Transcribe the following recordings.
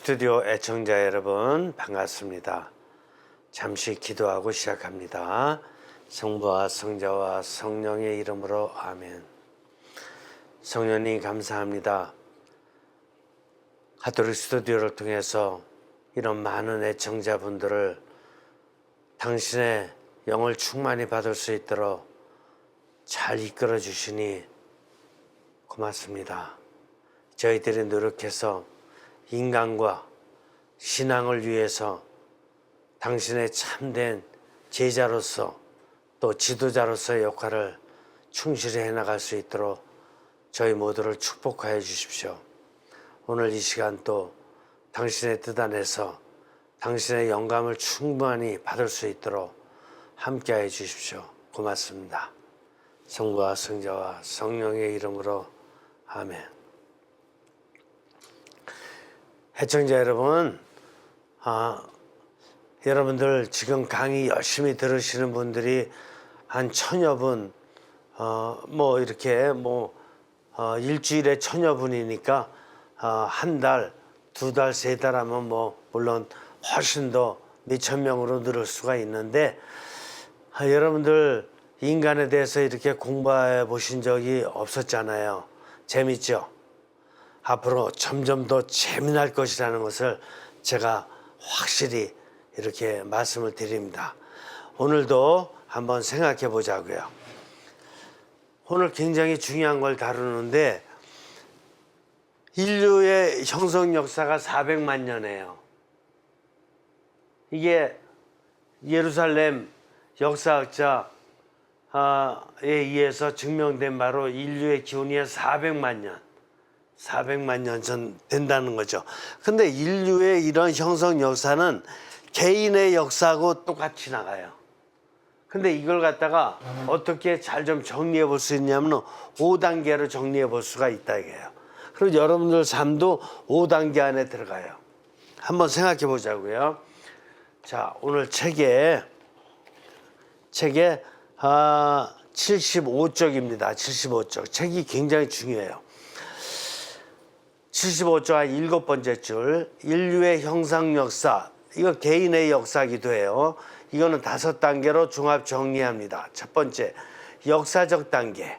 스튜디오 애청자 여러분 반갑습니다. 잠시 기도하고 시작합니다. 성부와 성자와 성령의 이름으로 아멘. 성령님 감사합니다. 가톨릭 스튜디오를 통해서 이런 많은 애청자분들을 당신의 영을 충만히 받을 수 있도록 잘 이끌어 주시니 고맙습니다. 저희들이 노력해서 인간과 신앙을 위해서 당신의 참된 제자로서 또 지도자로서의 역할을 충실히 해나갈 수 있도록 저희 모두를 축복하여 주십시오. 오늘 이 시간 또 당신의 뜻 안에서 당신의 영감을 충분히 받을 수 있도록 함께하여 주십시오. 고맙습니다. 성부와 성자와 성령의 이름으로 아멘. 애청자 여러분, 여러분들 지금 강의 열심히 들으시는 분들이 한 1000여 분, 일주일에 1000여 분이니까 한 달, 두 달, 세 달 하면 물론 훨씬 더 몇천 명으로 늘을 수가 있는데, 여러분들 인간에 대해서 이렇게 공부해 보신 적이 없었잖아요. 재밌죠? 앞으로 점점 더 재미날 것이라는 것을 제가 확실히 이렇게 말씀을 드립니다. 오늘도 한번 생각해 보자고요. 오늘 굉장히 중요한 걸 다루는데 인류의 형성 역사가 400만 년이에요. 이게 예루살렘 역사학자에 의해서 증명된 바로 인류의 기원이 400만 년 전 된다는 거죠. 근데 인류의 이런 형성 역사는 개인의 역사하고 똑같이 나가요. 근데 이걸 갖다가 어떻게 잘 좀 정리해 볼 수 있냐면 5단계로 정리해 볼 수가 있다 이게요. 그리고 여러분들 삶도 5단계 안에 들어가요. 한번 생각해 보자고요. 자, 오늘 책에 75쪽입니다. 75쪽. 책이 굉장히 중요해요. 75조 한 7번째 줄, 인류의 형상 역사. 이거 개인의 역사이기도 해요. 이거는 5단계로 종합 정리합니다. 첫 번째, 역사적 단계.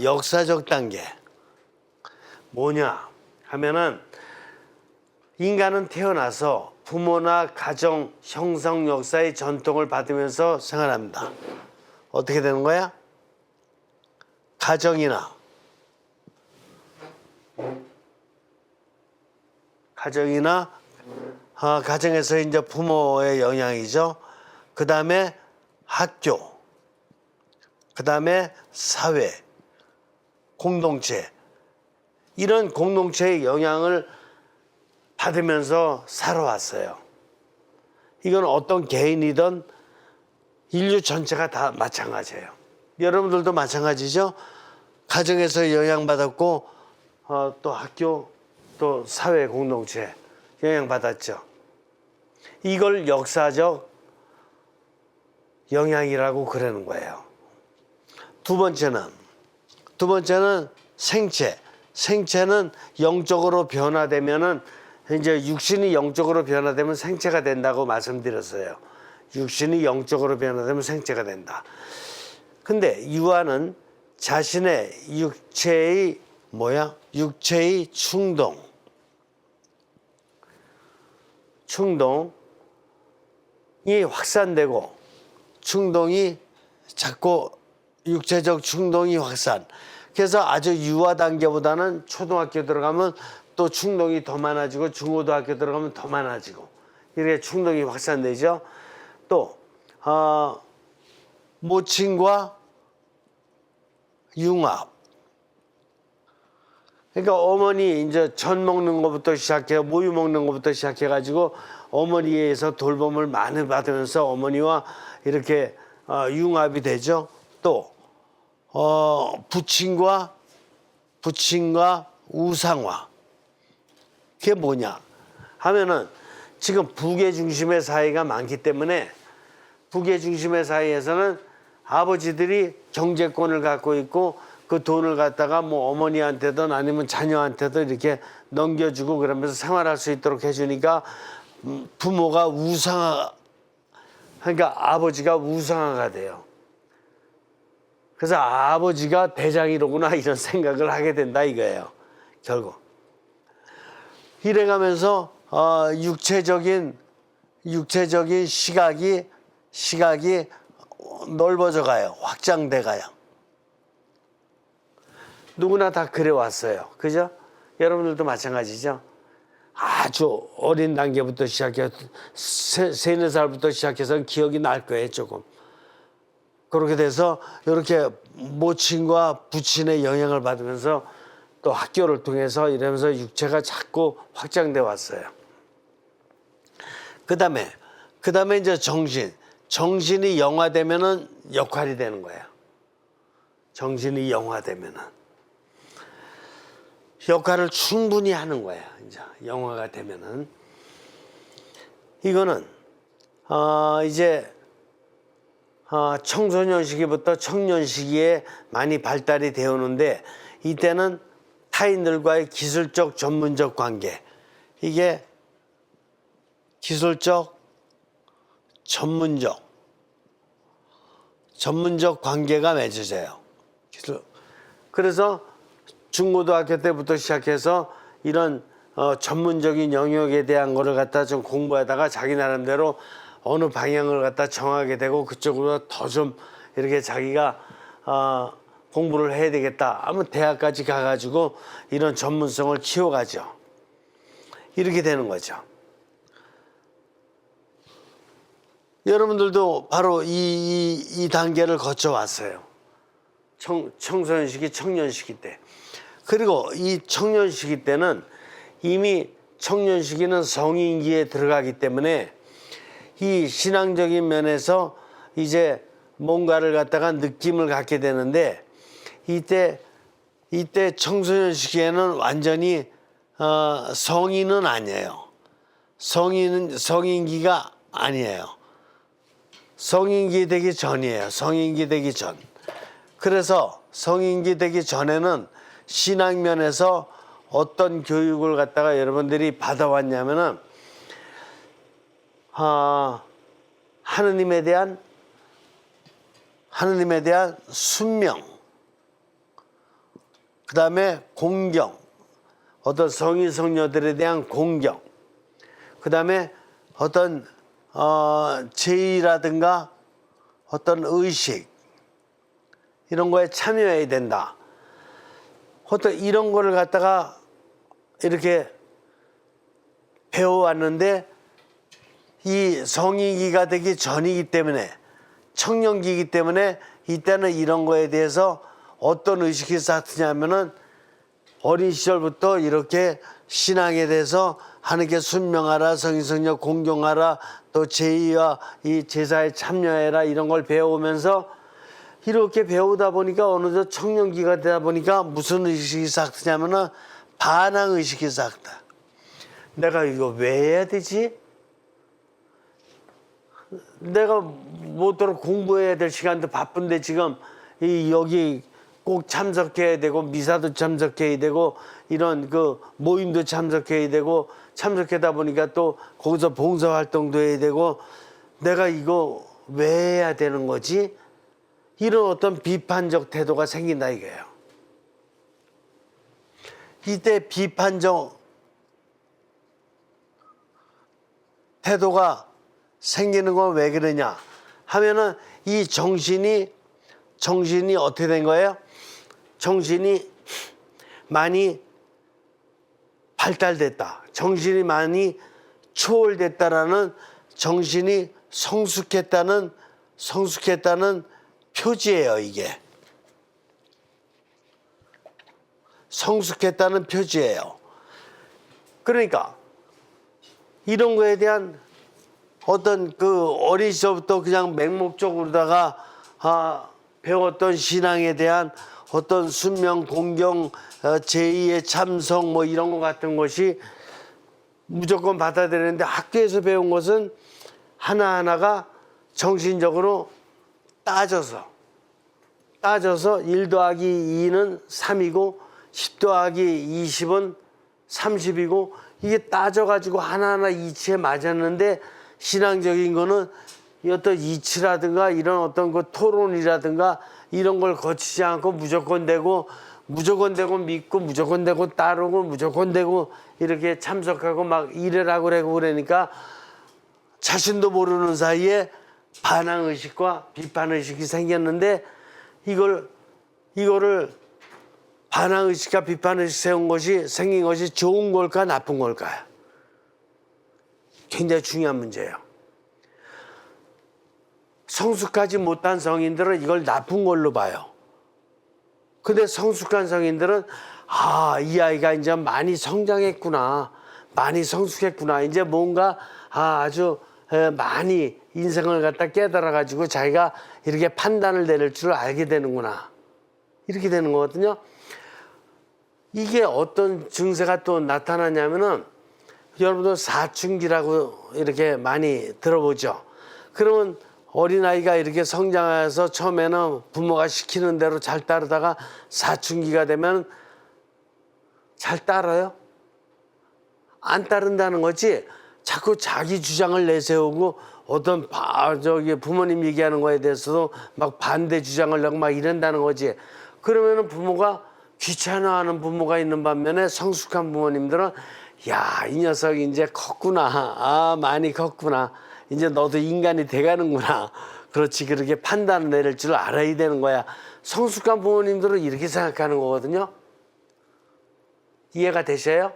역사적 단계. 뭐냐 하면은 인간은 태어나서 부모나 가정 형성 역사의 전통을 받으면서 생활합니다. 어떻게 되는 거야? 가정이나 가정에서 이제 부모의 영향이죠. 그 다음에 학교, 그 다음에 사회, 공동체. 이런 공동체의 영향을 받으면서 살아왔어요. 이건 어떤 개인이든 인류 전체가 다 마찬가지예요. 여러분들도 마찬가지죠. 가정에서 영향받았고 또 학교, 또 사회 공동체 영향받았죠. 이걸 역사적 영향이라고 그러는 거예요. 두 번째는 생체는 영적으로 변화되면은 이제 육신이 영적으로 변화되면 생체가 된다고 말씀드렸어요. 육신이 영적으로 변화되면 생체가 된다. 근데 유아는 자신의 육체의 충동이 확산되고 충동이 자꾸 육체적 충동이 확산. 그래서 아주 유아 단계보다는 초등학교 들어가면 또 충동이 더 많아지고 중고등학교 들어가면 더 많아지고 이렇게 충동이 확산되죠. 또 모친과 융합. 그러니까 어머니 이제 전 먹는 것부터 시작해 모유 먹는 것부터 시작해 가지고 어머니에서 돌봄을 많이 받으면서 어머니와 이렇게 융합이 되죠. 또 부친과 우상화. 그게 뭐냐 하면은 지금 부계 중심의 사회가 많기 때문에 부계 중심의 사회에서는 아버지들이 경제권을 갖고 있고 그 돈을 갖다가 뭐 어머니한테든 아니면 자녀한테도 이렇게 넘겨주고 그러면서 생활할 수 있도록 해주니까 부모가 그러니까 아버지가 우상화가 돼요. 그래서 아버지가 대장이로구나 이런 생각을 하게 된다 이거예요. 결국 이래가면서 육체적인 시각이 넓어져 가요. 확장돼 가요. 누구나 다 그래 왔어요. 그죠? 여러분들도 마찬가지죠. 아주 어린 단계부터 시작해서 3-4살부터 시작해서 기억이 날 거예요. 조금. 그렇게 돼서 이렇게 모친과 부친의 영향을 받으면서 또 학교를 통해서 이러면서 육체가 자꾸 확장돼 왔어요. 그 다음에 이제 정신이 영화되면은 역할이 되는 거예요. 정신이 영화되면은 역할을 충분히 하는 거예요. 이제 영화가 되면은 이거는 이제 청소년 시기부터 청년 시기에 많이 발달이 되었는데 이때는 타인들과의 기술적 전문적 관계, 이게 기술적 전문적 관계가 맺어져요. 그래서 중고등학교 때부터 시작해서 이런 전문적인 영역에 대한 거를 갖다 좀 공부하다가 자기 나름대로 어느 방향을 갖다 정하게 되고 그쪽으로 더 좀 이렇게 자기가 공부를 해야 되겠다 하면 대학까지 가가지고 이런 전문성을 키워가죠. 이렇게 되는 거죠. 여러분들도 바로 이 단계를 거쳐왔어요. 청소년 시기, 청년 시기 때. 그리고 이 청년 시기 때는 이미 청년 시기는 성인기에 들어가기 때문에 이 신앙적인 면에서 이제 뭔가를 갖다가 느낌을 갖게 되는데 이때 청소년 시기에는 완전히 성인은 아니에요. 성인기가 아니에요. 성인기 되기 전이에요. 성인기 되기 전. 그래서 성인기 되기 전에는 신앙면에서 어떤 교육을 갖다가 여러분들이 받아왔냐면은 하느님에 대한 순명, 그 다음에 공경, 어떤 성인 성녀들에 대한 공경, 그 다음에 어떤 제의라든가 어떤 의식 이런 거에 참여해야 된다. 어떤 이런 거를 갖다가 이렇게 배워왔는데 이 성인기가 되기 전이기 때문에 청년기이기 때문에 이때는 이런 거에 대해서 어떤 의식이 쌓이냐면은 어린 시절부터 이렇게 신앙에 대해서 하나님께 순명하라, 성인성녀 공경하라, 또 제의와 이 제사에 참여해라 이런 걸 배워오면서 이렇게 배우다 보니까 어느덧 청년기가 되다 보니까 무슨 의식이 싹트냐면은 반항 의식이 싹다. 내가 이거 왜 해야 되지? 내가 뭐더러 공부해야 될 시간도 바쁜데 지금 여기 꼭 참석해야 되고 미사도 참석해야 되고 이런 그 모임도 참석해야 되고 참석하다 보니까 또 거기서 봉사활동도 해야 되고 내가 이거 왜 해야 되는 거지? 이런 어떤 비판적 태도가 생긴다 이거예요. 이때 비판적 태도가 생기는 건 왜 그러냐 하면은 이 정신이 어떻게 된 거예요? 정신이 많이 발달됐다. 정신이 많이 초월됐다라는 정신이 성숙했다는 표지예요, 이게. 성숙했다는 표지예요. 그러니까 이런 거에 대한 어떤 그 어린 시절부터 그냥 맹목적으로다가 배웠던 신앙에 대한 어떤 순명, 공경, 제의의 참석 뭐 이런 것 같은 것이 무조건 받아들이는데 학교에서 배운 것은 하나하나가 정신적으로 따져서 따져서 1 더하기 2는 3이고 10 더하기 20은 30이고 이게 따져가지고 하나하나 이치에 맞았는데 신앙적인 거는 어떤 이치라든가 이런 어떤 그 토론이라든가 이런 걸 거치지 않고 무조건 되고 믿고 무조건 되고 따르고 무조건 되고 이렇게 참석하고 막 이래라고 그러니까 자신도 모르는 사이에 반항의식과 비판의식이 생겼는데 이거를 반항의식과 비판의식 생긴 것이 좋은 걸까 나쁜 걸까요? 굉장히 중요한 문제예요. 성숙하지 못한 성인들은 이걸 나쁜 걸로 봐요. 근데 성숙한 성인들은 이 아이가 이제 많이 성장했구나. 많이 성숙했구나. 이제 뭔가 아주 많이 인생을 갖다 깨달아가지고 자기가 이렇게 판단을 내릴 줄 알게 되는구나. 이렇게 되는 거거든요. 이게 어떤 증세가 또 나타나냐면은 여러분들 사춘기라고 이렇게 많이 들어보죠. 그러면 어린아이가 이렇게 성장해서 처음에는 부모가 시키는 대로 잘 따르다가 사춘기가 되면 잘 따라요? 안 따른다는 거지. 자꾸 자기 주장을 내세우고 어떤 부모님 얘기하는 거에 대해서도 막 반대 주장을 내고 막 이런다는 거지. 그러면은 부모가 귀찮아하는 부모가 있는 반면에 성숙한 부모님들은 야, 이 녀석이 이제 컸구나. 많이 컸구나. 이제 너도 인간이 돼가는구나. 그렇지, 그렇게 판단을 내릴 줄 알아야 되는 거야. 성숙한 부모님들은 이렇게 생각하는 거거든요. 이해가 되셔요?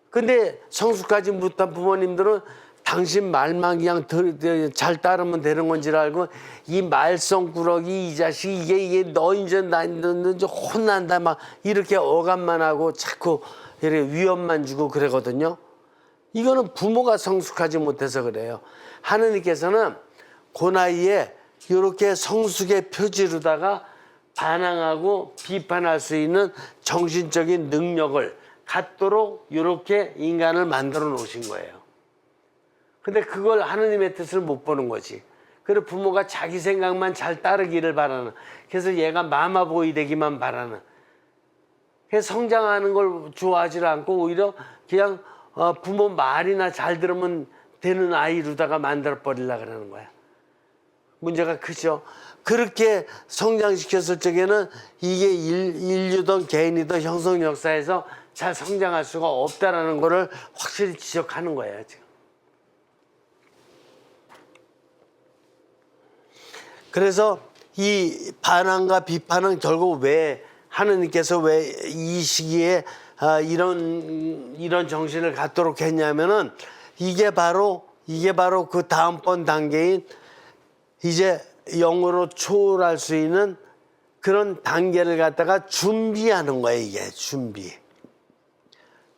근데 성숙하지 못한 부모님들은 당신 말만 그냥 잘 따르면 되는 건지 알고 이 말썽꾸러기 이 자식 이게 너 이제 나 이제 혼난다 막 이렇게 어감만 하고 자꾸 이렇게 위협만 주고 그러거든요. 이거는 부모가 성숙하지 못해서 그래요. 하느님께서는 그 나이에 이렇게 성숙의 표지로다가 반항하고 비판할 수 있는 정신적인 능력을 갖도록 이렇게 인간을 만들어 놓으신 거예요. 근데 그걸 하느님의 뜻을 못 보는 거지. 그래서 부모가 자기 생각만 잘 따르기를 바라는, 그래서 얘가 마마보이 되기만 바라는, 그래서 성장하는 걸 좋아하지 않고 오히려 그냥 부모 말이나 잘 들으면 되는 아이로다가 만들어버리려고 그러는 거야. 문제가 크죠. 그렇게 성장시켰을 적에는 이게 인류든 개인이든 형성 역사에서 잘 성장할 수가 없다라는 거를 확실히 지적하는 거예요, 지금. 그래서 이 반항과 비판은 결국 왜 하느님께서 왜 이 시기에 이런 정신을 갖도록 했냐면은 이게 바로 그 다음번 단계인 이제 영으로 초월할 수 있는 그런 단계를 갖다가 준비하는 거예요. 이게 준비.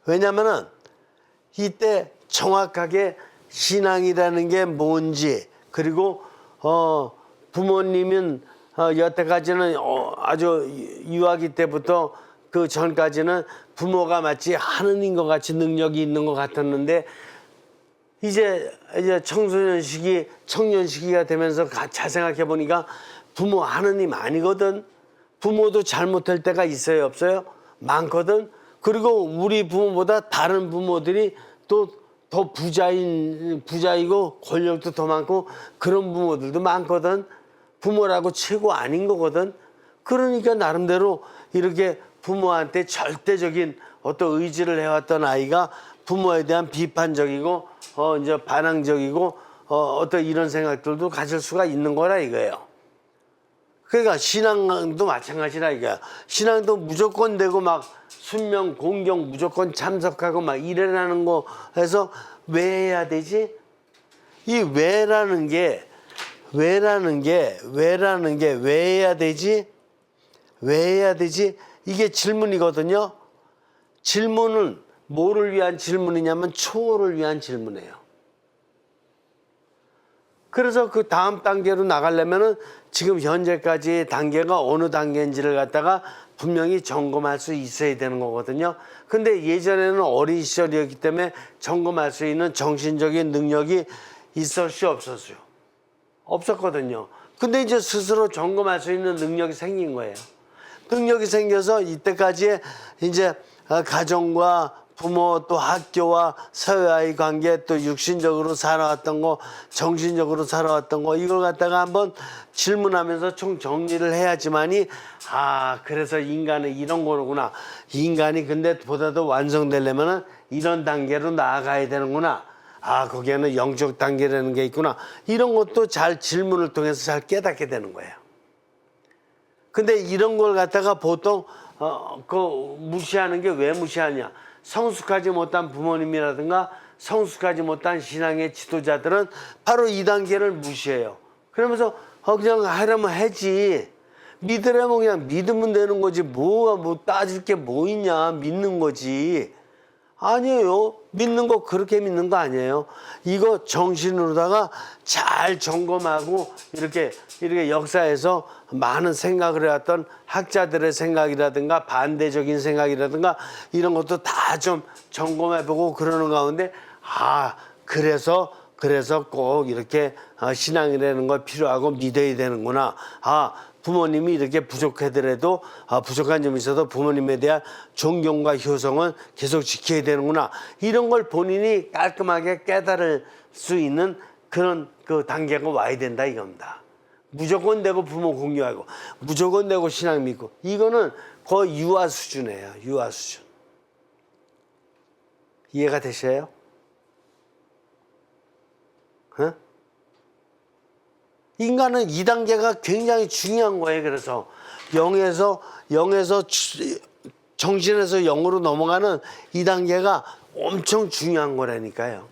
왜냐면은 이때 정확하게 신앙이라는 게 뭔지, 그리고 부모님은 여태까지는 아주 유아기 때부터 그 전까지는 부모가 마치 하느님과 같이 능력이 있는 것 같았는데 이제 청소년 시기, 청년 시기가 되면서 잘 생각해 보니까 부모 하느님 아니거든. 부모도 잘못할 때가 있어요, 없어요? 많거든. 그리고 우리 부모보다 다른 부모들이 또 더 부자이고 권력도 더 많고 그런 부모들도 많거든. 부모라고 최고 아닌 거거든. 그러니까 나름대로 이렇게 부모한테 절대적인 어떤 의지를 해왔던 아이가 부모에 대한 비판적이고 이제 반항적이고 어떤 이런 생각들도 가질 수가 있는 거라 이거예요. 그러니까 신앙도 마찬가지라 이거야. 신앙도 무조건 되고 막 순명 공경 무조건 참석하고 막 이래라는 거 해서 왜 해야 되지? 이 왜라는 게 왜 해야 되지? 왜 해야 되지? 이게 질문이거든요. 질문은 뭐를 위한 질문이냐면 초월을 위한 질문이에요. 그래서 그 다음 단계로 나가려면은 지금 현재까지의 단계가 어느 단계인지를 갖다가 분명히 점검할 수 있어야 되는 거거든요. 근데 예전에는 어린 시절이었기 때문에 점검할 수 있는 정신적인 능력이 있었어요, 없었어요? 없었거든요. 근데 이제 스스로 점검할 수 있는 능력이 생긴 거예요. 능력이 생겨서 이때까지의 이제 가정과 부모 또 학교와 사회와의 관계 또 육신적으로 살아왔던 거 정신적으로 살아왔던 거 이걸 갖다가 한번 질문하면서 총 정리를 해야지만이 그래서 인간은 이런 거구나. 인간이 근데 보다 더 완성되려면은 이런 단계로 나아가야 되는구나. 거기에는 영적 단계라는 게 있구나. 이런 것도 잘 질문을 통해서 잘 깨닫게 되는 거예요. 근데 이런 걸 갖다가 보통 무시하는 게 왜 무시하냐? 성숙하지 못한 부모님이라든가 성숙하지 못한 신앙의 지도자들은 바로 이 단계를 무시해요. 그러면서 그냥 하려면 하지. 믿으려면 그냥 믿으면 되는 거지. 뭐 따질 게 뭐 있냐. 믿는 거지. 아니에요. 믿는 거 그렇게 믿는 거 아니에요. 이거 정신으로다가 잘 점검하고 이렇게 역사에서 많은 생각을 해왔던 학자들의 생각이라든가 반대적인 생각이라든가 이런 것도 다 좀 점검해보고 그러는 가운데 그래서 꼭 이렇게 신앙이라는 걸 필요하고 믿어야 되는구나. 부모님이 이렇게 부족하더라도 부족한 점이 있어도 부모님에 대한 존경과 효성은 계속 지켜야 되는구나. 이런 걸 본인이 깔끔하게 깨달을 수 있는 그런 그 단계가 와야 된다 이겁니다. 무조건 되고 부모 공경하고 무조건 되고 신앙 믿고 이거는 거의 유아 수준이에요. 유아 수준. 이해가 되셔요? 인간은 이 단계가 굉장히 중요한 거예요. 그래서 영에서 정신에서 영으로 넘어가는 이 단계가 엄청 중요한 거라니까요.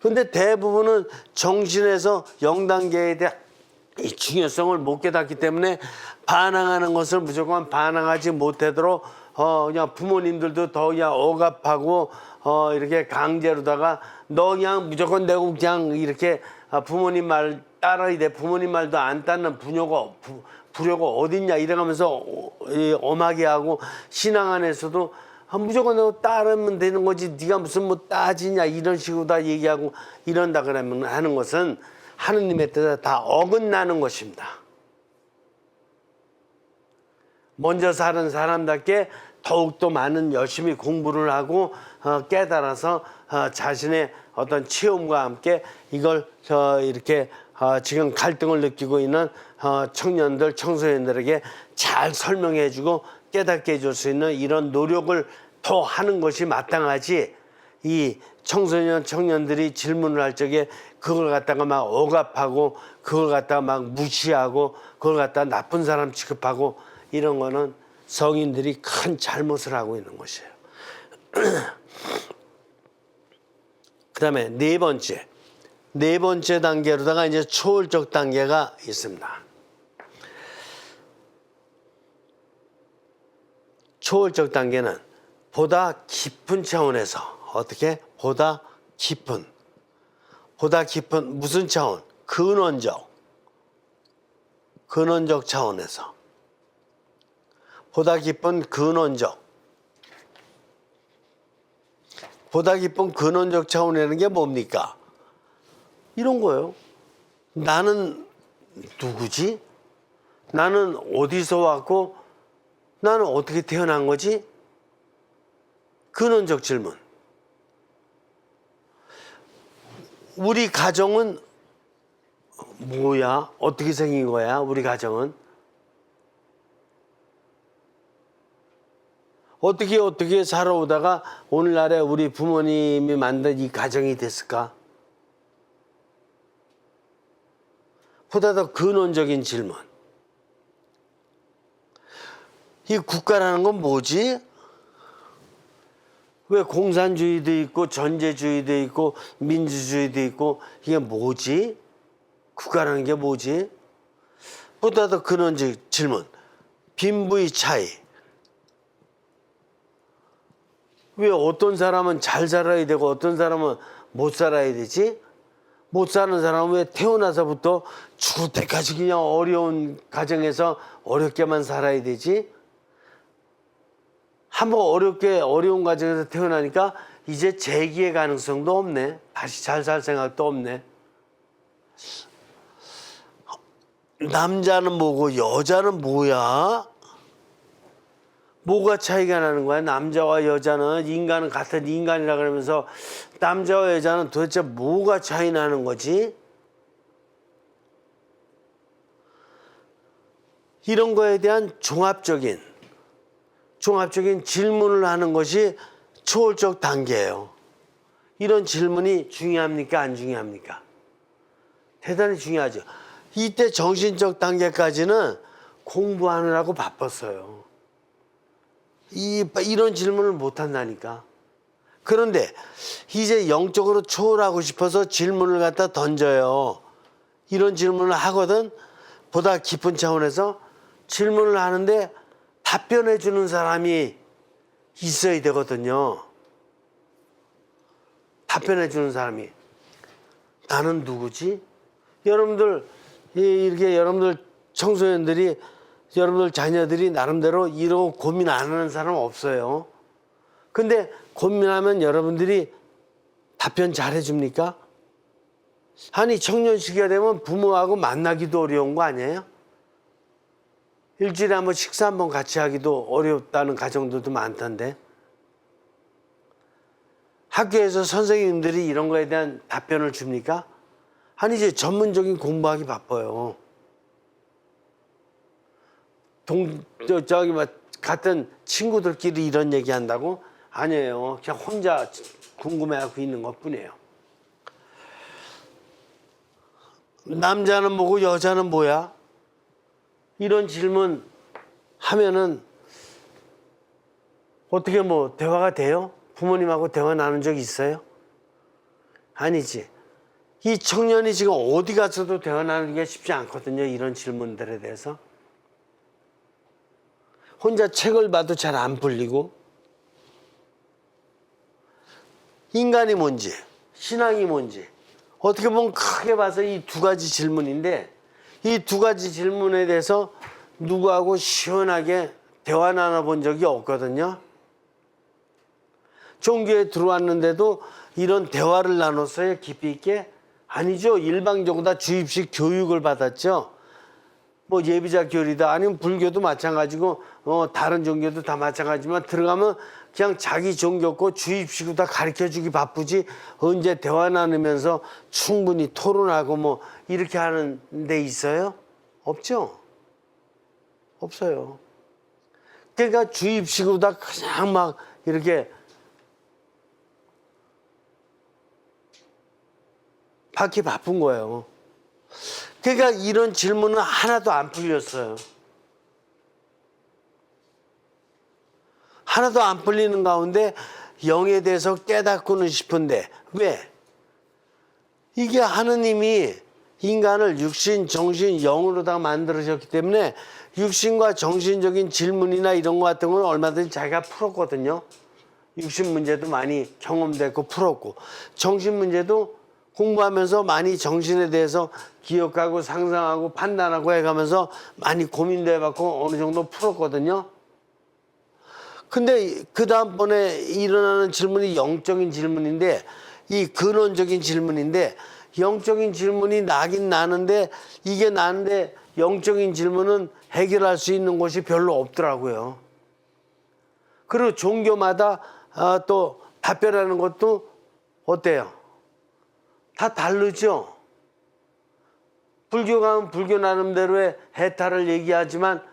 근데 대부분은 정신에서 영 단계에 대한 이 중요성을 못 깨닫기 때문에 반항하는 것을 무조건 반항하지 못하도록 그냥 부모님들도 더 그냥 억압하고 이렇게 강제로다가 너 그냥 무조건 내고 그냥 이렇게 부모님 말 따라야 돼. 부모님 말도 안 따르는 불효가 어딨냐 이래가면서 엄하게 하고 신앙 안에서도 무조건 너 따르면 되는 거지. 네가 무슨 뭐 따지냐 이런 식으로 다 얘기하고 이런다 그러면 하는 것은 하느님의 뜻에 다 어긋나는 것입니다. 먼저 사는 사람답게 더욱더 많은 열심히 공부를 하고 깨달아서 자신의 어떤 체험과 함께 이걸 이렇게 지금 갈등을 느끼고 있는 청년들, 청소년들에게 잘 설명해주고 깨닫게 해줄 수 있는 이런 노력을 더 하는 것이 마땅하지. 이 청소년, 청년들이 질문을 할 적에 그걸 갖다가 막 억압하고 그걸 갖다가 막 무시하고 그걸 갖다가 나쁜 사람 취급하고 이런 거는 성인들이 큰 잘못을 하고 있는 것이에요. 그 다음에 네 번째 단계로다가 이제 초월적 단계가 있습니다. 초월적 단계는 보다 깊은 차원에서 어떻게? 보다 깊은 무슨 차원? 근원적 차원에서 보다 깊은 근원적 차원이라는 게 뭡니까? 이런 거예요. 나는 누구지? 나는 어디서 왔고 나는 어떻게 태어난 거지? 근원적 질문. 우리 가정은 뭐야? 어떻게 생긴 거야? 우리 가정은? 어떻게 살아오다가 오늘날에 우리 부모님이 만든 이 가정이 됐을까? 보다 더 근원적인 질문. 이 국가라는 건 뭐지? 왜 공산주의도 있고 전제주의도 있고 민주주의도 있고 이게 뭐지? 국가라는 게 뭐지? 보다 더 근원적 질문. 빈부의 차이. 왜 어떤 사람은 잘 살아야 되고 어떤 사람은 못 살아야 되지? 못 사는 사람은 왜 태어나서부터 죽을 때까지 그냥 어려운 가정에서 어렵게만 살아야 되지? 한번 어려운 가정에서 태어나니까 이제 재기의 가능성도 없네. 다시 잘 살 생각도 없네. 남자는 뭐고 여자는 뭐야? 뭐가 차이가 나는 거야? 남자와 여자는 인간은 같은 인간이라 그러면서 남자와 여자는 도대체 뭐가 차이 나는 거지? 이런 거에 대한 종합적인 질문을 하는 것이 초월적 단계예요. 이런 질문이 중요합니까? 안 중요합니까? 대단히 중요하죠. 이때 정신적 단계까지는 공부하느라고 바빴어요. 이런 질문을 못 한다니까. 그런데 이제 영적으로 초월하고 싶어서 질문을 갖다 던져요. 이런 질문을 하거든. 보다 깊은 차원에서 질문을 하는데 답변해 주는 사람이 있어야 되거든요. 답변해 주는 사람이. 나는 누구지? 여러분들 이렇게 여러분들 청소년들이 여러분들 자녀들이 나름대로 이런 고민 안 하는 사람 없어요. 근데 고민하면 여러분들이 답변 잘 해줍니까? 아니 청년 시기가 되면 부모하고 만나기도 어려운 거 아니에요? 일주일에 한번 식사 한번 같이 하기도 어렵다는 가정들도 많던데. 학교에서 선생님들이 이런 거에 대한 답변을 줍니까? 아니 이제 전문적인 공부하기 바빠요. 같은 친구들끼리 이런 얘기 한다고? 아니에요. 그냥 혼자 궁금해하고 있는 것 뿐이에요. 남자는 뭐고 여자는 뭐야? 이런 질문 하면은 어떻게 뭐 대화가 돼요? 부모님하고 대화 나눈 적 있어요? 아니지. 이 청년이 지금 어디 가서도 대화 나누기가 쉽지 않거든요. 이런 질문들에 대해서. 혼자 책을 봐도 잘 안 풀리고. 인간이 뭔지, 신앙이 뭔지. 어떻게 보면 크게 봐서 이 두 가지 질문인데 이 두 가지 질문에 대해서 누구하고 시원하게 대화 나눠본 적이 없거든요. 종교에 들어왔는데도 이런 대화를 나눴어요? 깊이 있게? 아니죠. 일방적으로 다 주입식 교육을 받았죠. 뭐 예비자 교리다 아니면 불교도 마찬가지고 다른 종교도 다 마찬가지지만 들어가면 그냥 자기 종교 거 주입식으로 다 가르쳐주기 바쁘지 언제 대화 나누면서 충분히 토론하고 뭐 이렇게 하는 데 있어요? 없죠. 없어요. 그러니까 주입식으로 다 그냥 막 이렇게 받기 바쁜 거예요. 그러니까 이런 질문은 하나도 안 풀렸어요. 하나도 안 풀리는 가운데 영에 대해서 깨닫고는 싶은데 왜? 이게 하느님이 인간을 육신, 정신, 영으로 다 만들으셨기 때문에 육신과 정신적인 질문이나 이런 것 같은 건 얼마든지 자기가 풀었거든요. 육신 문제도 많이 경험됐고 풀었고 정신 문제도 공부하면서 많이 정신에 대해서 기억하고 상상하고 판단하고 해가면서 많이 고민도 해봤고 어느 정도 풀었거든요. 근데 그 다음번에 일어나는 질문이 영적인 질문인데 이 근원적인 질문인데 영적인 질문이 나긴 나는데 이게 나는데 영적인 질문은 해결할 수 있는 곳이 별로 없더라고요. 그리고 종교마다 또 답변하는 것도 어때요? 다 다르죠. 불교 가면 불교 나름대로의 해탈을 얘기하지만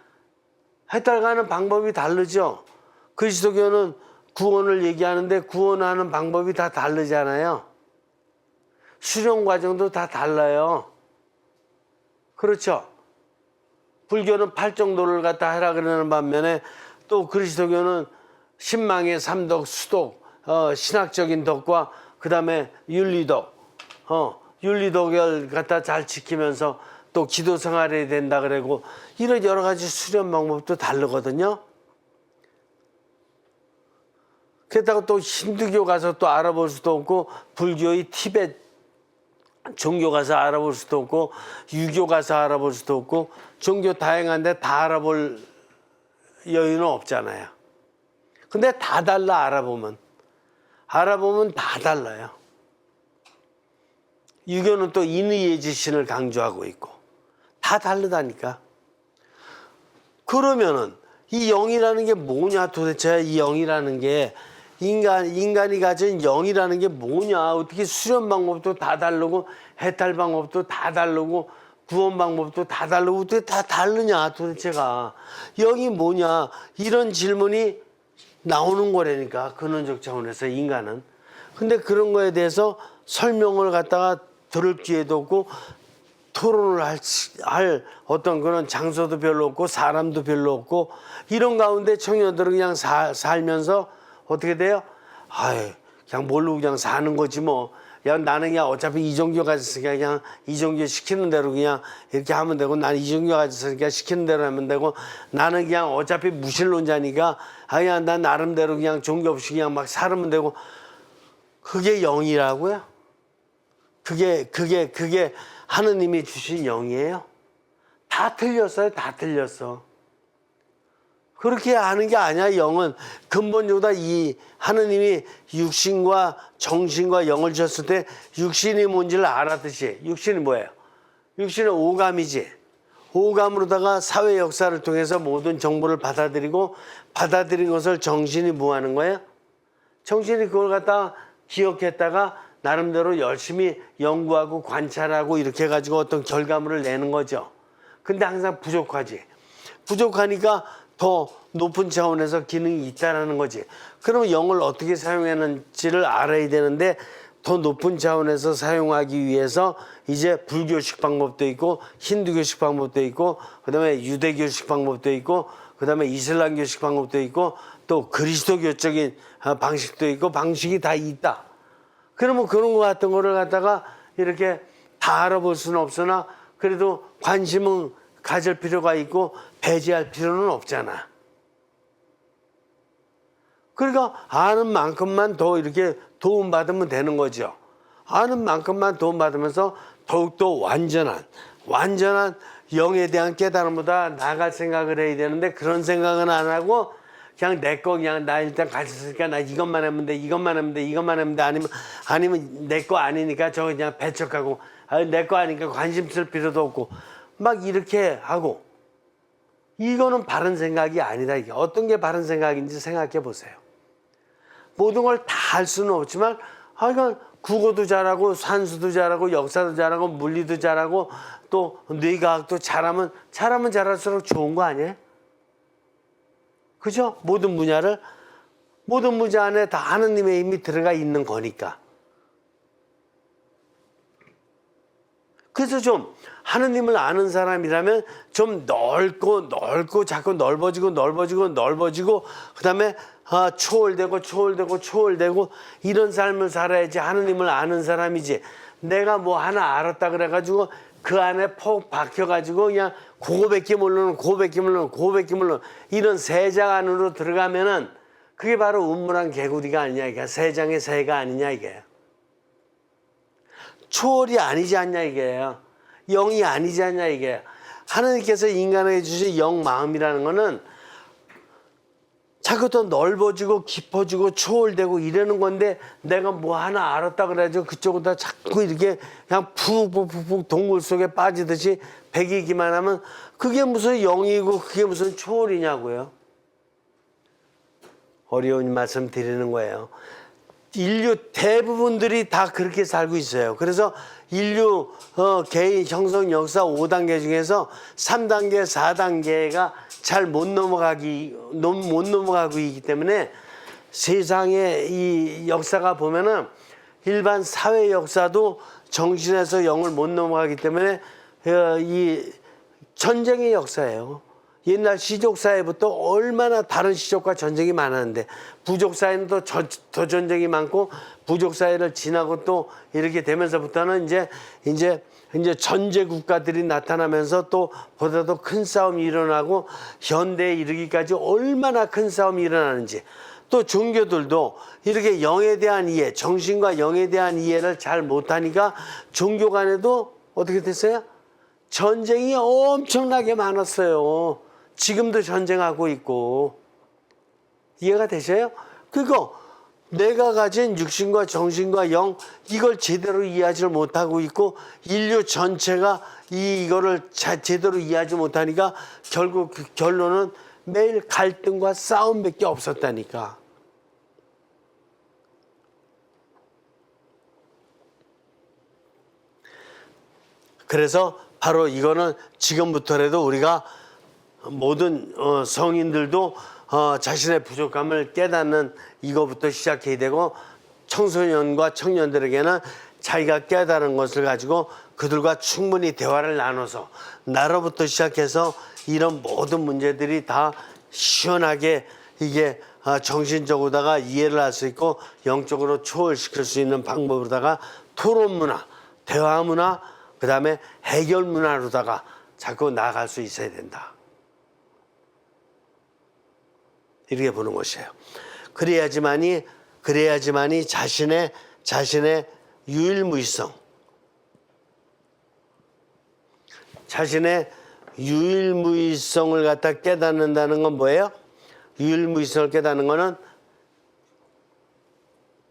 해탈가는 방법이 다르죠. 그리스도교는 구원을 얘기하는데 구원하는 방법이 다 다르잖아요. 수련 과정도 다 달라요. 그렇죠. 불교는 팔정도를 갖다 하라 그러는 반면에 또 그리스도교는 신망의 삼덕, 수덕, 신학적인 덕과 그 다음에 윤리덕, 윤리덕을 갖다 잘 지키면서 또 기도 생활해야 된다 그러고 이런 여러 가지 수련 방법도 다르거든요. 그렇다고 또 힌두교 가서 또 알아볼 수도 없고 불교의 티베트 종교 가서 알아볼 수도 없고 유교 가서 알아볼 수도 없고 종교 다양한데 다 알아볼 여유는 없잖아요. 근데 다 달라. 알아보면 다 달라요. 유교는 또 인의의 지신을 강조하고 있고 다 다르다니까. 그러면은 이 영이라는 게 뭐냐 도대체. 이 영이라는 게 인간이 가진 영이라는 게 뭐냐. 어떻게 수련 방법도 다 다르고 해탈 방법도 다 다르고 구원 방법도 다 다르고 어떻게 다 다르냐 도대체가. 영이 뭐냐 이런 질문이 나오는 거라니까 근원적 차원에서 인간은. 근데 그런 거에 대해서 설명을 갖다가 들을 기회도 없고 토론을 할 어떤 그런 장소도 별로 없고 사람도 별로 없고 이런 가운데 청년들은 그냥 살면서 어떻게 돼요? 아이 그냥 모르고 그냥 사는 거지 뭐. 야 나는 그냥 어차피 이종교 가졌으니까 그냥 이종교 시키는 대로 그냥 이렇게 하면 되고 나는 이종교 가졌으니까 시키는 대로 하면 되고 나는 그냥 어차피 무신론자니까 그냥 난 나름대로 그냥 종교 없이 그냥 막 살면 되고. 그게 영이라고요? 그게 하느님이 주신 영이에요? 다 틀렸어요. 다 틀렸어. 그렇게 하는 게 아니야. 영은 근본적으로 이 하느님이 육신과 정신과 영을 주셨을 때 육신이 뭔지를 알았듯이. 육신이 뭐예요? 육신은 오감이지. 오감으로다가 사회 역사를 통해서 모든 정보를 받아들인 것을 정신이 뭐 하는 거예요? 정신이 그걸 갖다가 기억했다가 나름대로 열심히 연구하고 관찰하고 이렇게 해가지고 어떤 결과물을 내는 거죠. 근데 항상 부족하지. 부족하니까 더 높은 차원에서 기능이 있다는 거지. 그러면 영을 어떻게 사용하는지를 알아야 되는데 더 높은 차원에서 사용하기 위해서 이제 불교식 방법도 있고 힌두교식 방법도 있고 그다음에 유대교식 방법도 있고 그다음에 이슬람교식 방법도 있고 또 그리스도교적인 방식도 있고 방식이 다 있다. 그러면 그런 거 같은 거를 갖다가 이렇게 다 알아볼 수는 없으나 그래도 관심은 가질 필요가 있고 배제할 필요는 없잖아. 그러니까 아는 만큼만 더 이렇게 도움받으면 되는 거죠. 아는 만큼만 도움받으면서 더욱더 완전한 영에 대한 깨달음보다 나아갈 생각을 해야 되는데 그런 생각은 안 하고 그냥 내 거 그냥 나 일단 가졌으니까 나 이것만 하면 돼 이것만 하면 돼 아니면 내 거 아니니까 저거 그냥 배척하고 내 거 아니니까 관심 쓸 필요도 없고 막 이렇게 하고 이거는 바른 생각이 아니다. 이게 어떤 게 바른 생각인지 생각해 보세요. 모든 걸 다 할 수는 없지만 이건 국어도 잘하고 산수도 잘하고 역사도 잘하고 물리도 잘하고 또 뇌과학도 잘하면 잘할수록 좋은 거 아니에요? 그죠? 모든 분야 안에 다 하느님의 힘이 들어가 있는 거니까. 그래서 좀 하느님을 아는 사람이라면 좀 넓고 자꾸 넓어지고 그다음에 초월되고 이런 삶을 살아야지 하느님을 아는 사람이지. 내가 뭐 하나 알았다 그래가지고 그 안에 폭 박혀가지고 그냥 그거밖에 모르는 이런 세장 안으로 들어가면은 그게 바로 음물한 개구리가 아니냐 이게. 세장의 새가 아니냐 이게. 초월이 아니지 않냐 이게요. 영이 아니지 않냐 이게. 하나님께서 인간에게 주신 영 마음이라는 거는 자꾸 더 넓어지고 깊어지고 초월되고 이러는 건데 내가 뭐 하나 알았다 그래가지고 그쪽으로 자꾸 이렇게 그냥 푹 동굴 속에 빠지듯이 배기기만 하면 그게 무슨 영이고 그게 무슨 초월이냐고요. 어려운 말씀 드리는 거예요. 인류 대부분들이 다 그렇게 살고 있어요. 그래서 인류 개인 형성 역사 5단계 중에서 3단계, 4단계가 잘 못 넘어가고 있기 때문에 세상의 이 역사가 보면은 일반 사회 역사도 정신에서 영을 못 넘어가기 때문에 이 전쟁의 역사예요. 옛날 시족사회부터 얼마나 다른 시족과 전쟁이 많았는데 부족사회는 더 전쟁이 많고 부족사회를 지나고 또 이렇게 되면서부터는 이제 전제 국가들이 나타나면서 또 보다도 큰 싸움이 일어나고 현대에 이르기까지 얼마나 큰 싸움이 일어나는지 또 종교들도 이렇게 영에 대한 이해, 정신과 영에 대한 이해를 잘 못하니까 종교 간에도 어떻게 됐어요? 전쟁이 엄청나게 많았어요. 지금도 전쟁하고 있고. 이해가 되셔요? 그리고 내가 가진 육신과 정신과 영 이걸 제대로 이해하지 못하고 있고 인류 전체가 이거를 제대로 이해하지 못하니까 결국 그 결론은 매일 갈등과 싸움밖에 없었다니까. 그래서 바로 이거는 지금부터라도 우리가 모든 성인들도 자신의 부족함을 깨닫는 이거부터 시작해야 되고 청소년과 청년들에게는 자기가 깨달은 것을 가지고 그들과 충분히 대화를 나눠서 나로부터 시작해서 이런 모든 문제들이 다 시원하게 이게 정신적으로다가 이해를 할 수 있고 영적으로 초월시킬 수 있는 방법으로다가 토론 문화, 대화 문화, 그 다음에 해결 문화로다가 자꾸 나아갈 수 있어야 된다. 이렇게 보는 것이에요. 그래야지만이 자신의 유일무이성, 자신의 유일무이성을 갖다 깨닫는다는 건 뭐예요? 유일무이성을 깨닫는 거는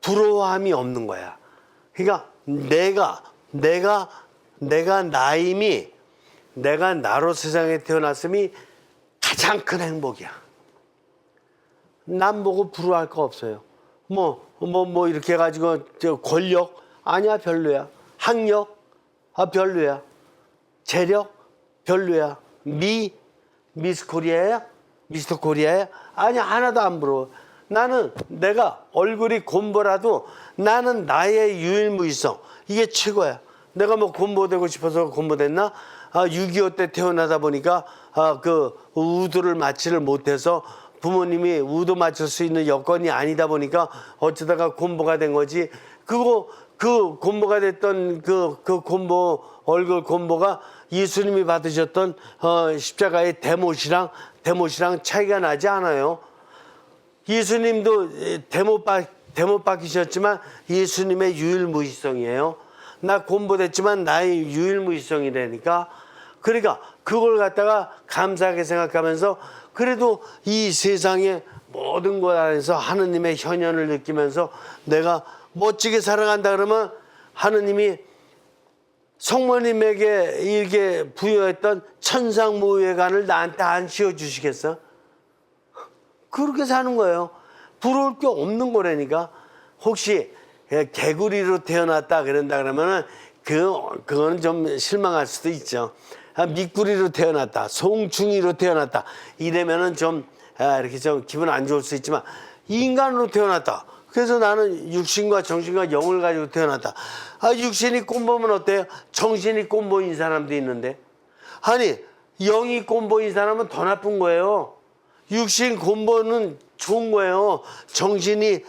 부러워함이 없는 거야. 그러니까 내가 나로 세상에 태어났음이 가장 큰 행복이야. 남 보고 부러워할 거 없어요. 뭐 이렇게 해가지고 권력 아니야 별로야. 학력 별로야. 재력 별로야. 미스 코리아야? 미스터 코리아야? 아니야 하나도 안 부러워. 나는 내가 얼굴이 곰보라도 나는 나의 유일무이성 이게 최고야. 내가 뭐 곰보되고 싶어서 곰보됐나? 6.25 때 태어나다 보니까 그 우도를 맞지를 못해서 부모님이 우도 맞출 수 있는 여건이 아니다 보니까 어쩌다가 곰보가 된 거지. 그 곰보가 됐던 그 곰보 얼굴 곰보가 예수님이 받으셨던 십자가의 대못이랑 차이가 나지 않아요. 예수님도 대못 박히셨지만 예수님의 유일무이성이에요. 나 곰보됐지만 나의 유일무이성이라니까. 그러니까 그걸 갖다가 감사하게 생각하면서 그래도 이 세상의 모든 것 안에서 하느님의 현현을 느끼면서 내가 멋지게 살아간다 그러면 하느님이 성모님에게 이렇게 부여했던 천상무예관을 나한테 안 씌워주시겠어? 그렇게 사는 거예요. 부러울 게 없는 거라니까. 혹시 개구리로 태어났다 그런다 그러면은 그거는 좀 실망할 수도 있죠. 미꾸리로 태어났다, 송충이로 태어났다 이러면은 좀 이렇게 좀 기분 안 좋을 수 있지만 인간으로 태어났다. 그래서 나는 육신과 정신과 영을 가지고 태어났다. 육신이 꼼보면 어때요? 정신이 꼼보인 사람도 있는데. 아니 영이 꼼보인 사람은 더 나쁜 거예요. 육신 곰보는 좋은 거예요. 정신이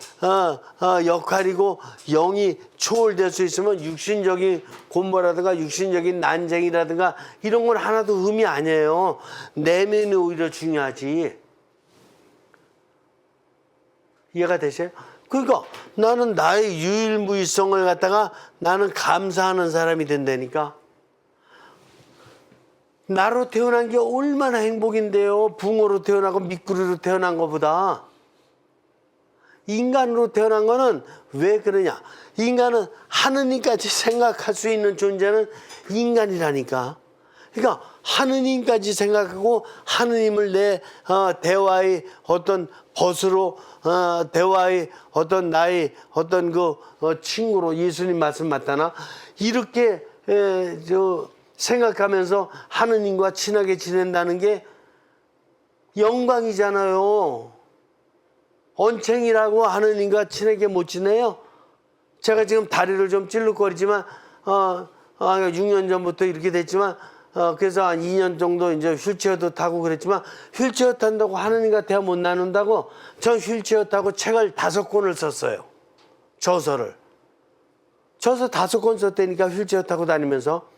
역할이고 영이 초월될 수 있으면 육신적인 곰보라든가 육신적인 난쟁이라든가 이런 건 하나도 의미 아니에요. 내면이 오히려 중요하지. 이해가 되세요? 그러니까 나는 나의 유일무이성을 갖다가 나는 감사하는 사람이 된다니까. 나로 태어난 게 얼마나 행복인데요. 붕어로 태어나고 미꾸리로 태어난 것보다. 인간으로 태어난 거는 왜 그러냐. 인간은 하느님까지 생각할 수 있는 존재는 인간이라니까. 그러니까 하느님까지 생각하고 하느님을 내 대화의 어떤 벗으로 대화의 어떤 나의 어떤 친구로 예수님 말씀 맞다나 이렇게 생각하면서 하느님과 친하게 지낸다는 게 영광이잖아요. 언챙이라고 하느님과 친하게 못 지내요. 제가 지금 다리를 좀 찔룩거리지만 6년 전부터 이렇게 됐지만 그래서 한 2년 정도 이제 휠체어도 타고 그랬지만 휠체어 탄다고 하느님과 대화 못 나눈다고 전 휠체어 타고 책을 5권을 썼어요. 저서 5권 썼다니까 휠체어 타고 다니면서.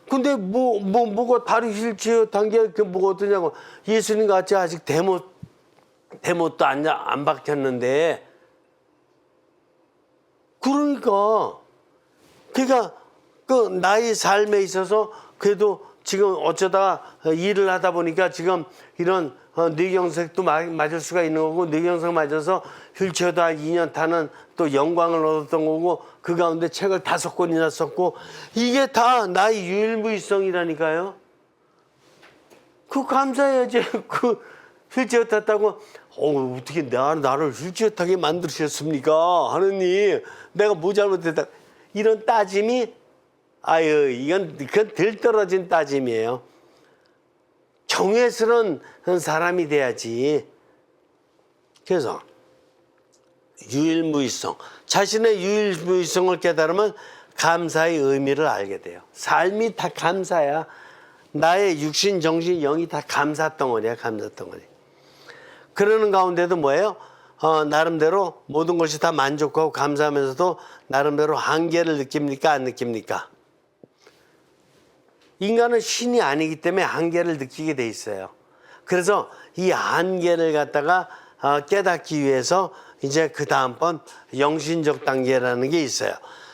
근데 뭐가 다리 휠체어 탄 게 뭐가 어떠냐고. 예수님 같이 아직 대못도 안 박혔는데. 그러니까 그 나의 삶에 있어서 그래도 지금 어쩌다 일을 하다 보니까 지금 이런 뇌경색도 맞을 수가 있는 거고, 뇌경색 맞아서 휠체어도 한 2년 타는 또 영광을 얻었던 거고, 그 가운데 책을 5권이나 썼고, 이게 다 나의 유일무이성이라니까요. 그 감사해야지. 그 휠체어 탔다고 어떻게 나를 휠체어 타게 만드셨습니까? 하느님, 내가 뭐 잘못했다. 이런 따짐이 그건 덜 떨어진 따짐이에요. 경외스러운 사람이 돼야지. 그래서 유일무이성, 자신의 유일무이성을 깨달으면 감사의 의미를 알게 돼요. 삶이 다 감사야. 나의 육신, 정신, 영이 다 감사덩어리야, 감사덩어리. 그러는 가운데도 뭐예요? 나름대로 모든 것이 다 만족하고 감사하면서도 나름대로 한계를 느낍니까? 안 느낍니까? 인간은 신이 아니기 때문에 한계를 느끼게 돼 있어요. 그래서 이 한계를 갖다가 깨닫기 위해서 이제 그 다음번 영신적 단계라는 게 있어요.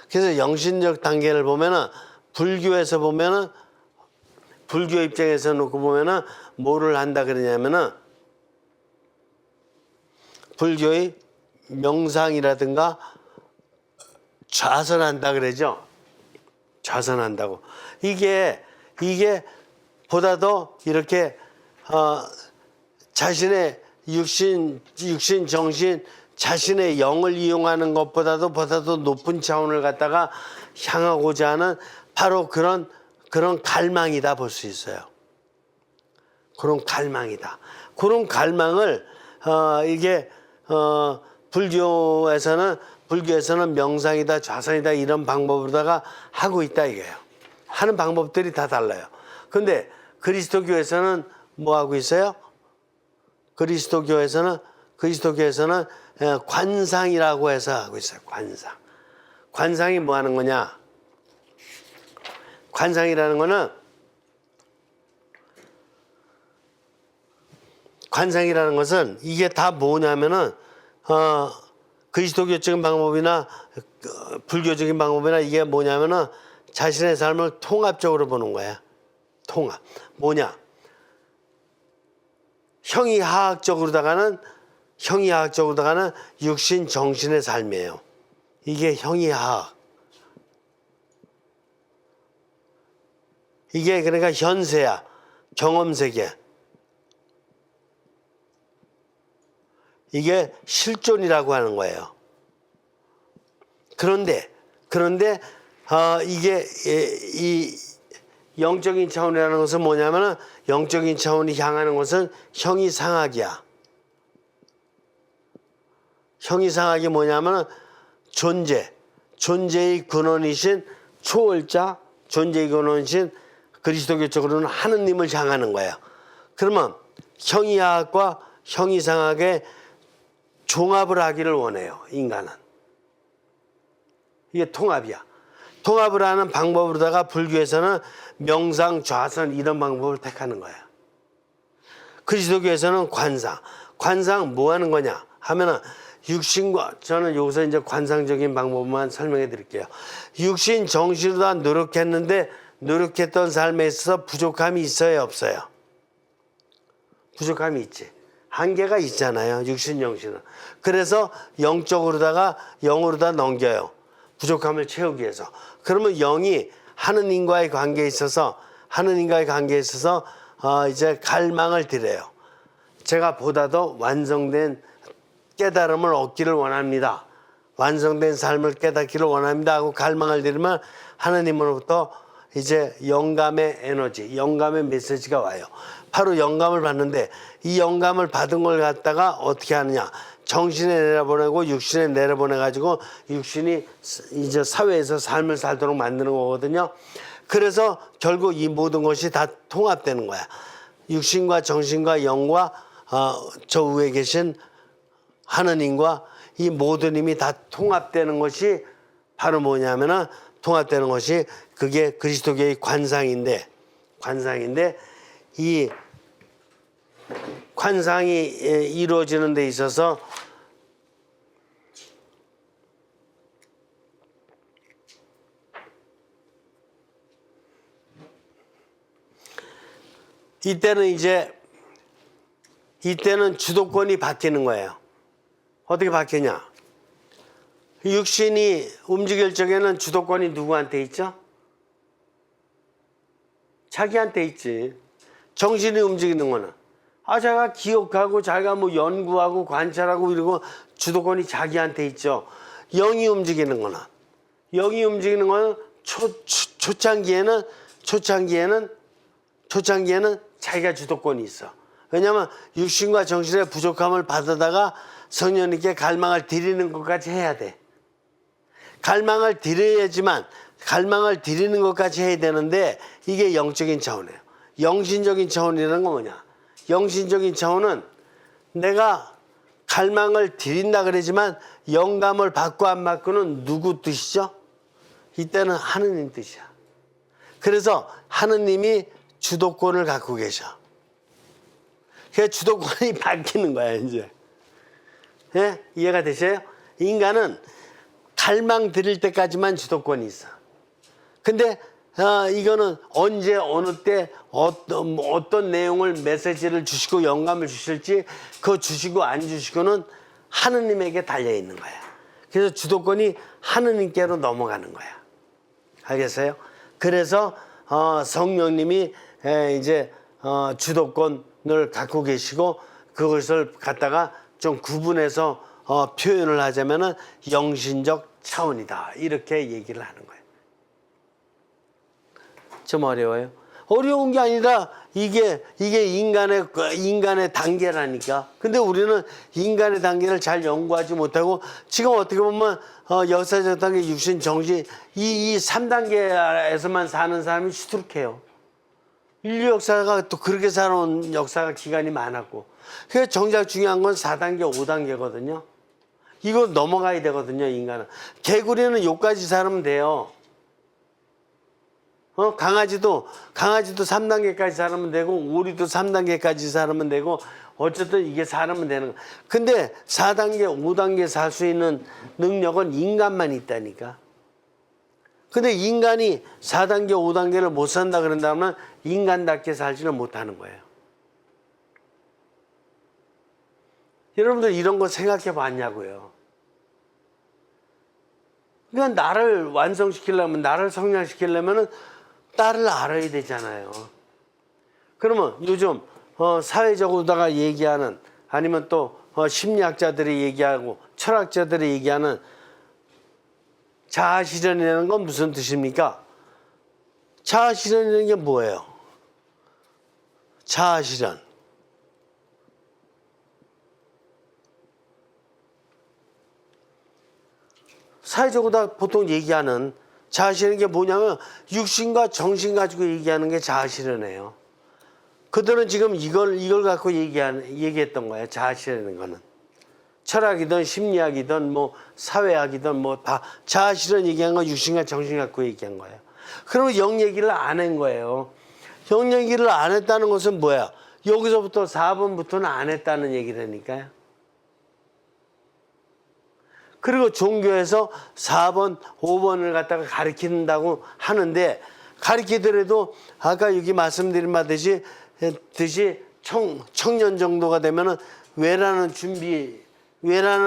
그래서 영신적 단계를 보면은 불교에서 보면은 불교 입장에서 놓고 보면은 뭐를 한다 그러냐면은 불교의 명상이라든가 좌선한다 그러죠. 좌선한다고. 이게 보다도 이렇게 자신의 육신, 정신, 자신의 영을 이용하는 것보다도 높은 차원을 갖다가 향하고자 하는 바로 그런 갈망이다 볼 수 있어요. 그런 갈망이다. 그런 갈망을 불교에서는 명상이다, 좌선이다 이런 방법으로다가 하고 있다 이거예요. 하는 방법들이 다 달라요. 근데 그리스도교에서는 뭐 하고 있어요? 그리스도교에서는 관상이라고 해서 하고 있어요. 관상. 관상이 뭐 하는 거냐? 관상이라는 거는 관상이라는 것은 이게 다 뭐냐면은 그리스도교적인 방법이나 불교적인 방법이나 이게 뭐냐면은 자신의 삶을 통합적으로 보는 거야. 통합. 뭐냐? 형이하학적으로다가는 육신 정신의 삶이에요. 이게 형이하학. 이게 그러니까 현세야. 경험 세계. 이게 실존이라고 하는 거예요. 그런데 이게 이 영적인 차원이라는 것은 뭐냐면은 영적인 차원이 향하는 것은 형이상학이야. 형이상학이 뭐냐면은 존재의 근원이신 초월자, 존재의 근원이신 그리스도교적으로는 하느님을 향하는 거예요. 그러면 형이하학과 형이상학의 종합을 하기를 원해요. 인간은. 이게 통합이야. 통합을 하는 방법으로다가 불교에서는 명상, 좌선 이런 방법을 택하는 거야. 그리스도교에서는 관상 뭐 하는 거냐 하면은 육신과 저는 여기서 이제 관상적인 방법만 설명해 드릴게요. 육신 정신으로 다 노력했는데 노력했던 삶에 있어서 부족함이 있어요, 없어요? 부족함이 있지. 한계가 있잖아요. 육신 정신은. 그래서 영적으로다가 영으로다 넘겨요. 부족함을 채우기 위해서. 그러면 영이 하느님과의 관계에 있어서 이제 갈망을 드려요. 제가 보다도 완성된 깨달음을 얻기를 원합니다. 완성된 삶을 깨닫기를 원합니다 하고 갈망을 드리면 하느님으로부터 이제 영감의 에너지, 영감의 메시지가 와요. 바로 영감을 받는데 이 영감을 받은 걸 갖다가 어떻게 하느냐. 정신에 내려보내고 육신에 내려보내가지고 육신이 이제 사회에서 삶을 살도록 만드는 거거든요. 그래서 결국 이 모든 것이 다 통합되는 거야. 육신과 정신과 영과 저 위에 계신 하느님과 이 모든 힘이 다 통합되는 것이 바로 뭐냐면은 통합되는 것이 그게 그리스도교의 관상인데 이 관상이 이루어지는 데 있어서 이때는 이제 이때는 주도권이 바뀌는 거예요. 어떻게 바뀌냐? 육신이 움직일 적에는 주도권이 누구한테 있죠? 자기한테 있지. 정신이 움직이는 거는 자기가 기억하고 자기가 뭐 연구하고 관찰하고 이러고 주도권이 자기한테 있죠. 영이 움직이는 거는 초창기에는 자기가 주도권이 있어. 왜냐하면 육신과 정신의 부족함을 받아다가 성령님께 갈망을 드리는 것까지 해야 돼. 갈망을 드리는 것까지 해야 되는데 이게 영적인 차원이에요. 영신적인 차원이라는 건 뭐냐? 영신적인 차원은 내가 갈망을 드린다 그러지만 영감을 받고 안 받고는 누구 뜻이죠? 이때는 하느님 뜻이야. 그래서 하느님이 주도권을 갖고 계셔. 그 주도권이 바뀌는 거야 이제. 예? 이해가 되세요? 인간은 갈망 드릴 때까지만 주도권이 있어. 근데 이거는 언제 어느 때 어떤 내용을 메시지를 주시고 영감을 주실지 그거 주시고 안 주시고는 하느님에게 달려 있는 거야. 그래서 주도권이 하느님께로 넘어가는 거야. 알겠어요? 그래서 성령님이 이제 주도권을 갖고 계시고 그것을 갖다가 좀 구분해서 표현을 하자면은 영신적 차원이다 이렇게 얘기를 하는 거예요. 좀 어려워요? 어려운 게 아니라 이게 인간의 단계라니까. 근데 우리는 인간의 단계를 잘 연구하지 못하고 지금 어떻게 보면 역사적 단계, 육신, 정신 이 3단계에서만 사는 사람이 수두룩해요. 인류 역사가 또 그렇게 살아온 역사가 기간이 많았고. 그래서 정작 중요한 건 4단계, 5단계거든요. 이거 넘어가야 되거든요, 인간은. 개구리는 요까지 살면 돼요. 강아지도 3단계까지 살면 되고, 오리도 3단계까지 살면 되고, 어쨌든 이게 살면 되는 거야. 근데 4단계, 5단계 살 수 있는 능력은 인간만 있다니까. 근데 인간이 4단계, 5단계를 못 산다 그런다면 인간답게 살지는 못하는 거예요. 여러분들 이런 거 생각해 봤냐고요. 그러니까 나를 완성시키려면, 나를 성장시키려면 나를 알아야 되잖아요. 그러면 요즘 사회적으로다가 얘기하는 아니면 또 심리학자들이 얘기하고 철학자들이 얘기하는 자아실현이라는 건 무슨 뜻입니까? 자아실현이라는 게 뭐예요? 자아실현. 사회적으로 다 보통 얘기하는 자아실현이 게 뭐냐면 육신과 정신 가지고 얘기하는 게 자아실현이에요. 그들은 지금 이걸 갖고 얘기했던 거예요. 자아실현이라는 거는. 철학이든 심리학이든 뭐 사회학이든 뭐 다 자아실현 얘기한 건 육신과 정신 갖고 얘기한 거예요. 그러면 영 얘기를 안 한 거예요. 영 얘기를 안 했다는 것은 뭐야? 여기서부터 4번부터는 안 했다는 얘기라니까요. 그리고 종교에서 4번, 5번을 갖다가 가르친다고 하는데 가르치더라도 아까 여기 말씀드린 바듯이 청년 정도가 되면은 왜라는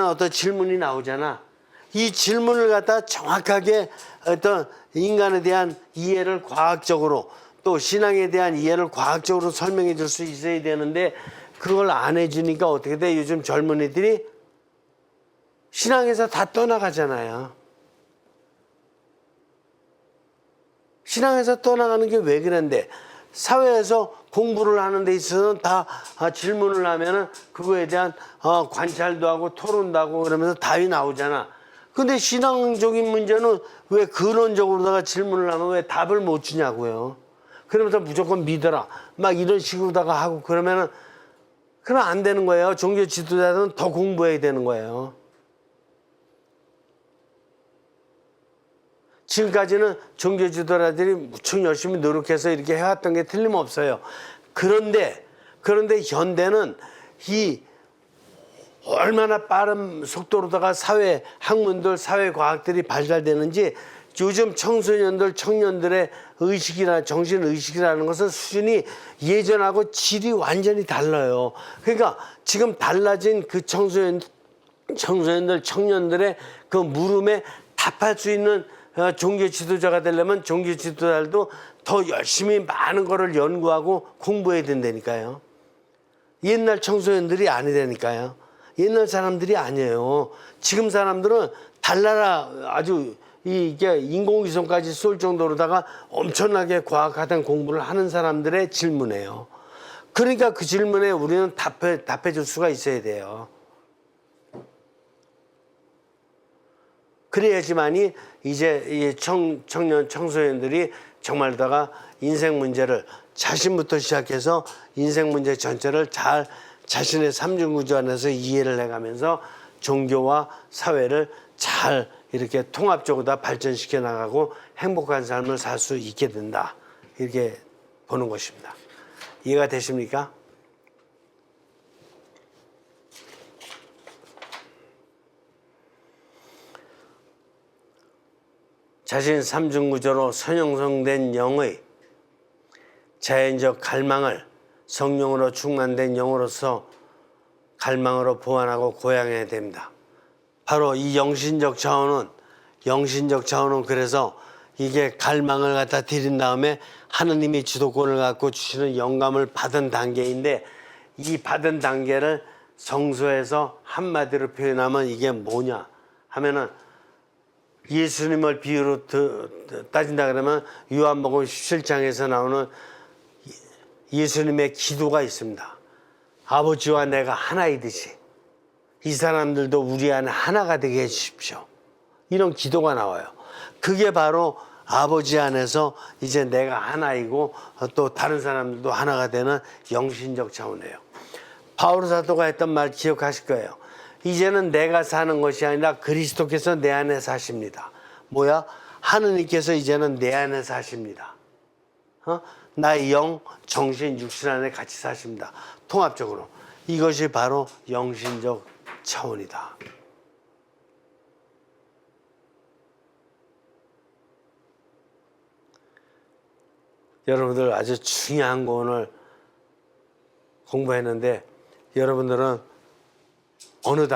어떤 질문이 나오잖아. 이 질문을 갖다 정확하게 어떤 인간에 대한 이해를 과학적으로 또 신앙에 대한 이해를 과학적으로 설명해 줄 수 있어야 되는데 그걸 안 해주니까 어떻게 돼? 요즘 젊은이들이 신앙에서 다 떠나가잖아요. 신앙에서 떠나가는 게 왜 그런데 사회에서 공부를 하는 데 있어서는 다 질문을 하면은 그거에 대한 관찰도 하고 토론도 하고 그러면서 답이 나오잖아. 근데 신앙적인 문제는 왜 근원적으로다가 질문을 하면 왜 답을 못 주냐고요. 그러면서 무조건 믿어라. 막 이런 식으로다가 하고 그러면 안 되는 거예요. 종교 지도자들은 더 공부해야 되는 거예요. 지금까지는 종교 지도자들이 무척 열심히 노력해서 이렇게 해왔던 게 틀림없어요. 그런데 현대는 이 얼마나 빠른 속도로다가 사회 학문들, 사회 과학들이 발달되는지 요즘 청소년들, 청년들의 의식이나 정신 의식이라는 것은 수준이 예전하고 질이 완전히 달라요. 그러니까 지금 달라진 그 청소년들, 청년들의 그 물음에 답할 수 있는 종교 지도자가 되려면 종교 지도자들도 더 열심히 많은 거를 연구하고 공부해야 된다니까요. 옛날 청소년들이 아니라니까요. 옛날 사람들이 아니에요. 지금 사람들은 달나라 아주 이게 인공위성까지 쏠 정도로다가 엄청나게 과학하던 공부를 하는 사람들의 질문이에요. 그러니까 그 질문에 우리는 답해 줄 수가 있어야 돼요. 그래야지만이 이제 이 청년 청소년들이 정말다가 인생 문제를 자신부터 시작해서 인생 문제 전체를 잘 자신의 삼중구조 안에서 이해를 해가면서 종교와 사회를 잘 이렇게 통합적으로 다 발전시켜 나가고 행복한 삶을 살 수 있게 된다. 이렇게 보는 것입니다. 이해가 되십니까? 자신 삼중구조로 선형성된 영의 자연적 갈망을 성령으로 충만된 영으로서 갈망으로 보완하고 고양해야 됩니다. 바로 이 영신적 차원은 그래서 이게 갈망을 갖다 드린 다음에 하느님이 주도권을 갖고 주시는 영감을 받은 단계인데, 이 받은 단계를 성서에서 한마디로 표현하면 이게 뭐냐 하면은, 예수님을 비유로 따진다 그러면 요한복음 17장에서 나오는 예수님의 기도가 있습니다. 아버지와 내가 하나이듯이 이 사람들도 우리 안에 하나가 되게 해주십시오. 이런 기도가 나와요. 그게 바로 아버지 안에서 이제 내가 하나이고 또 다른 사람들도 하나가 되는 영신적 차원이에요. 바울 사도가 했던 말 기억하실 거예요. 이제는 내가 사는 것이 아니라 그리스도께서 내 안에 사십니다. 뭐야? 하느님께서 이제는 내 안에 사십니다. 나의 영, 정신, 육신 안에 같이 사십니다. 통합적으로. 이것이 바로 영신적 차원이다. 여러분들 아주 중요한 거 오늘 공부했는데, 여러분들은 어느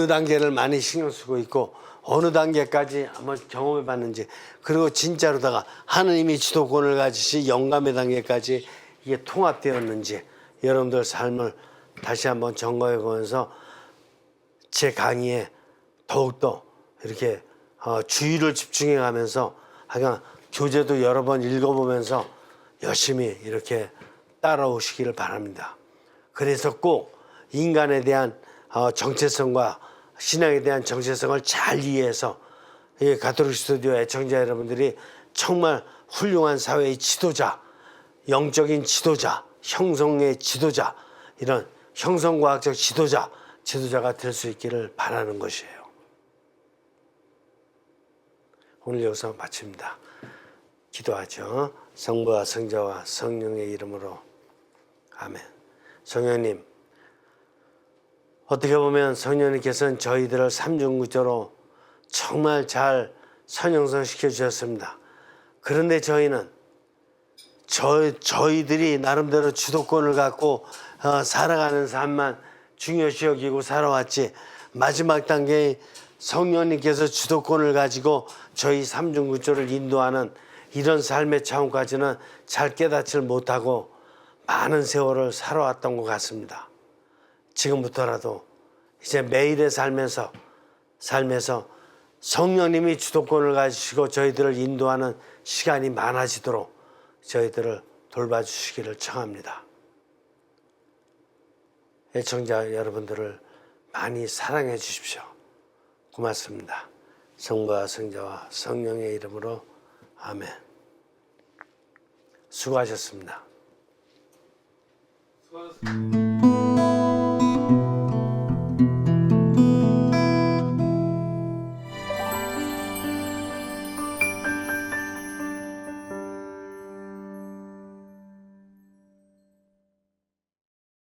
단계를 많이 신경 쓰고 있고 어느 단계까지 한번 경험해 봤는지, 그리고 진짜로다가 하느님이 주도권을 가지시 영감의 단계까지 이게 통합되었는지 여러분들 삶을 다시 한번 점검해 보면서 제 강의에 더욱더 이렇게 주의를 집중해 가면서 그냥 교재도 여러 번 읽어보면서 열심히 이렇게 따라오시기를 바랍니다. 그래서 꼭 인간에 대한 정체성과 신앙에 대한 정체성을 잘 이해해서 가톨릭 스튜디오 애청자 여러분들이 정말 훌륭한 사회의 지도자, 영적인 지도자, 형성의 지도자, 이런 형성과학적 지도자가 될 수 있기를 바라는 것이에요. 오늘 여기서 마칩니다. 기도하죠. 성부와 성자와 성령의 이름으로 아멘. 성령님, 어떻게 보면 성령님께서는 저희들을 삼중구조로 정말 잘 선형성시켜 주셨습니다. 그런데 저희는 저희들이 나름대로 주도권을 갖고 살아가는 삶만 중요시 여기고 살아왔지, 마지막 단계에 성령님께서 주도권을 가지고 저희 삼중구조를 인도하는 이런 삶의 차원까지는 잘 깨닫지를 못하고 많은 세월을 살아왔던 것 같습니다. 지금부터라도 이제 매일의 삶에서 성령님이 주도권을 가지시고 저희들을 인도하는 시간이 많아지도록 저희들을 돌봐주시기를 청합니다. 애청자 여러분들을 많이 사랑해 주십시오. 고맙습니다. 성부와 성자와 성령의 이름으로 아멘. 수고하셨습니다. 수고하셨습니다.